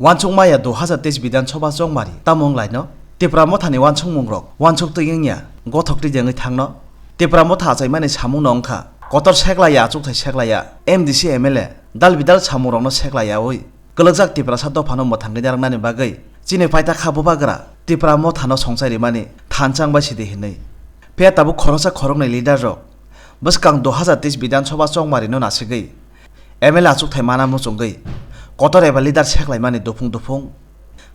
Wancung maya 2023 বিধানসভা জংমারি tamong laino Tipra mothani wancung mungrok wancuk tengengnya gothokti jengi thangno Tipra motha chaimani samung nongkha kotor seklaya achukthai seklaya MDC MLA dal bidal samurongno seklaya oi kologjak Tipra saddo phano mothangni darnani bagai chini paita khabu bagra Tipra mothano songsairi mani thanchang ba sidi hinai pe tabu khorosa khoroknai leader rok bwskang 2023 বিধানসভা জংমারি no nasigei MLA achukthai mana muchungei kotor eba leader seklaimani dufung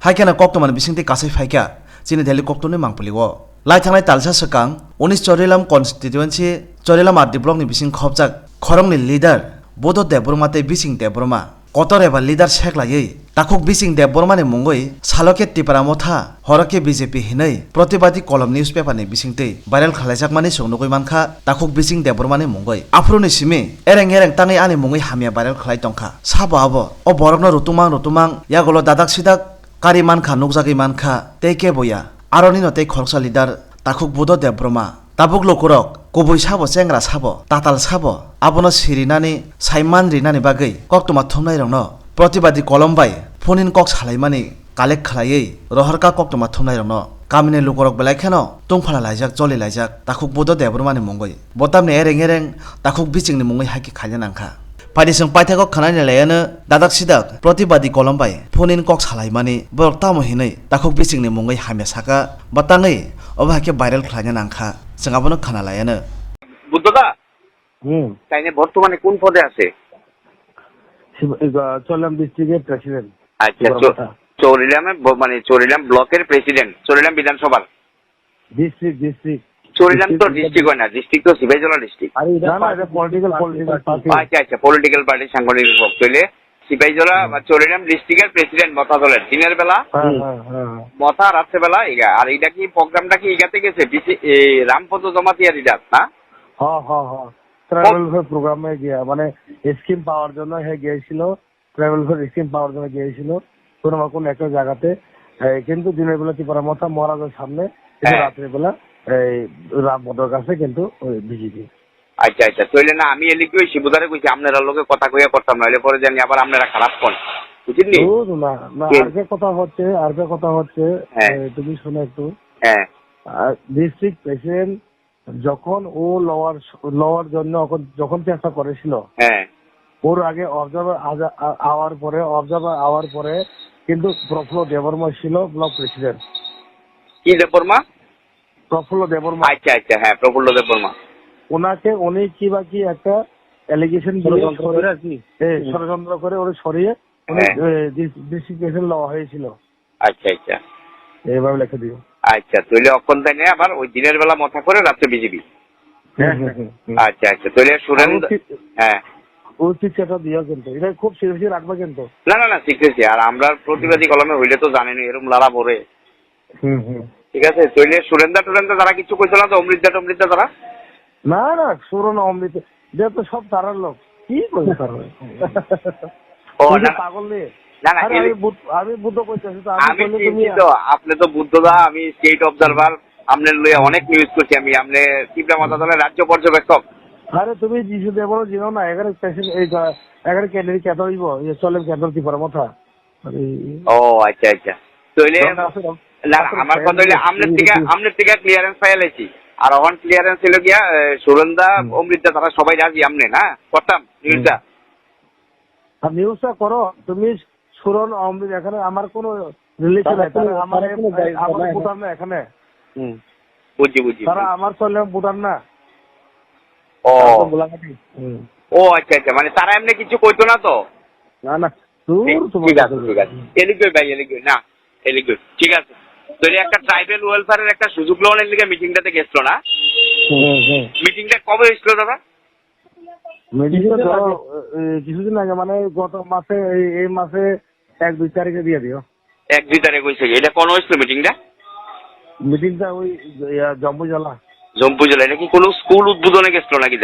haikena koktomani bisingti kasai faika chini deli koktoni mangpuliwo laithangnai talsa sekang 19 chorilam constituency chorilam adi block ni bising khopjak khorongni leader bodo debroma tei bising debroma kotor eba leader seklaiei takuk bising debroma ni mungoi saloke Tipra motha horake BJP hinai protibadi kolom newspaper ni bisingtei viral khalaijak mani songnugoi mankha takuk bising debroma ni mungoi afroni simi ereng tangai ani mungoi hamia viral khalai tongkha sabo abo o borokno rutumang yagolo dadak sidak kari mankha nugjagi mankha teke boya aroni no tei khoroksa leader takuk bodo debroma tabuk lokurok kubui sabo chengra sabo tatal sabo abono sirinani saiman rinani bagai koktoma thumnai rongno protibadi kolom bai phonin kok salaimani kalek khlaiei roharka koktoma thumnai rongno kamine lukorok belai kheno tungphala laijak joli laijak takuk bodo debromani mongoi botamni ereng takuk bichingni mongoi haki khaina nangkha Padisang paithakok khanani layana dadak sidak protibadi kolom bai phonin kok salaimani borok tamo hinai takuk bichingni mongoi hamya saka batangai obhake viral khlaina nangkha singabono khana layana বুদ্ধদা তাইনে বর্তমানে কোন পদে আছে? চরিলাম ডিস্ট্রিক্টের president. আচ্ছা, চরিলাম ব্লকের president, Charilam বিধানসভার district Charilam তো district হয় না, ডিস্ট্রিক্ট তো সিপাহীজলা ডিস্ট্রিক্ট। আচ্ছা, পলিটিক্যাল পার্টি সাংগঠনিক পক্ষ হইলে সিপাহীজলা বা চরিলাম ডিস্ট্রিক্টের প্রেসিডেন্ট মথা দলের দিনের বেলা মথা রাত্রে বেলা ইগা। আর এইটা কি প্রোগ্রামটা কি ইগাতে গেছে রামপদ জমাতিয়ার ইডাত না? ট্রাভেল প্রোগ্রামে গিয়া মানে স্কিম পাওয়ার জন্য গিয়েছিল, ট্রাভেল স্কিম পাওয়ার জন্য গিয়েছিল কোনো না কোনো একটা জায়গাতে, কিন্তু দিনের বেলা ত্রিপুরা মথা মহারাজের সামনে, রাত্রে বেলা এই রামপদর কাছে কিন্তু বিজেপি। আচ্ছা, তইলে না আমি এলি কই শিবুদারে কইছি আপনারা লোকে কথা কইয়া করতাম না, পরে জানি আবার আপনারা খারাপ কোন বুঝলি না। আর কথা হচ্ছে তুমি শুনে একটু। ডিস্ট্রিক্ট প্রেসিডেন্ট যখন ও লওয়ার জন্য যখন চেষ্টা করেছিল, ওর আগে অবজার্ভার আওয়ার পরে কিন্তু প্রফুল্ল দেববর্মা ছিল ব্লক প্রেসিডেন্ট। কি দেববর্মা? প্রফুল্ল দেববর্মা। আচ্ছা, হ্যাঁ, প্রফুল্ল দেববর্মা। উনি কি একটা অ্যালিগেশন ষড়যন্ত্র করে ওরে সরিয়ে ডিস্ট্রিক্ট প্রেসিডেন্ট লওয়া হয়েছিল। আচ্ছা, এইভাবে লিখে দিও। আচ্ছা, তইলে অক্ষণ তাই নেই আবার ওই দিনের বেলা মাথা করে রাত্রে বিজেপি। আচ্ছা, তইলে সুরেন্দ্র ওই শিক্ষাটা দিও, কিন্তু এটা খুব সিরিয়াসলি রাখবে কিন্তু। না শিখতেছি। আর আমরা প্রতিবাদী কলমে হইলে তো জানেনি এরকম লালা ভরে। ঠিক আছে, তইলে সুরেন্দ্র তারা কিছু কইছিল না তো? অমৃতা তারা না সুরন অমৃত যে তো সব তারার লোক কি কইছে তারা পাগল নেই। আমি বুদ্ধ কইতেছি তো, আপনি তো বুদ্ধদা, আমি স্টেট অবজারভার আপনার লইয়া অনেক নিউজ করছি। আমি আপনি ত্রিপুরা মাথা দলের রাজ্য পর্যবেক্ষক। আরে তুমি যিশু দেবর জিনো না, এখানে ক্যান্ডিডেট কেন হইব চলে কেন ত্রিপুরা মাথা। ও আচ্ছা, তইলে না আমার কথা হইলে আপনার থেকে ক্লিয়ারেন্স পাই লাইছি। আর এখন ক্লিয়ারেন্স ছিল গিয়া সুরেন্দা অমৃতা তারা সবাই রাজি আমনে না করতাম নিউজটা করো তুমি। সুরন অমৃত এখানে আমার কোনো রিলেশন নাই, আমার ভুটান না এখানে। বুঝি তারা আমার চলে ভুটান না। ও আচ্ছা, মানে তারা এমনি কিছু কইতো না তো? না ঠিক আছে এলিগই ভাই না এলিগই ঠিক আছে। তৈরি একটা ট্রাইবেল ওয়েলফেয়ারের একটা সুযোগ লোনের লিগে মিটিংটাতে গেছিল না? মিটিংটা কবে হয়েছিল দাদা? কিছুদিন আগে, মানে গত মাসে, এই মাসে 1-2 তারিখে দিয়ে দিও। 1-2 তারিখ হয়েছে। এটা কোন হয়েছিল মিটিংটা ওই জম্পুজলা। এটা কি কোনো স্কুল উদ্বোধনে গেছিল নাকি?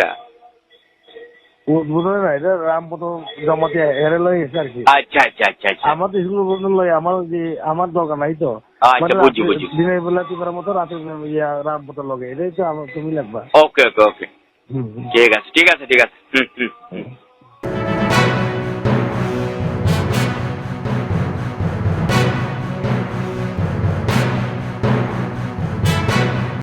উদ্বোধনে না, এটা রামপদ জমাতে এর লই এসে আর কি। আচ্ছা। আমার তো স্কুল উদ্বোধন লই আমার দরকার নাই তো। বুঝি। দিনের বেলা ত্রিপুরার মতো রাতে রামপদ লগে, এটাই তো তুমি লাগবা। ওকে ঠিক আছে।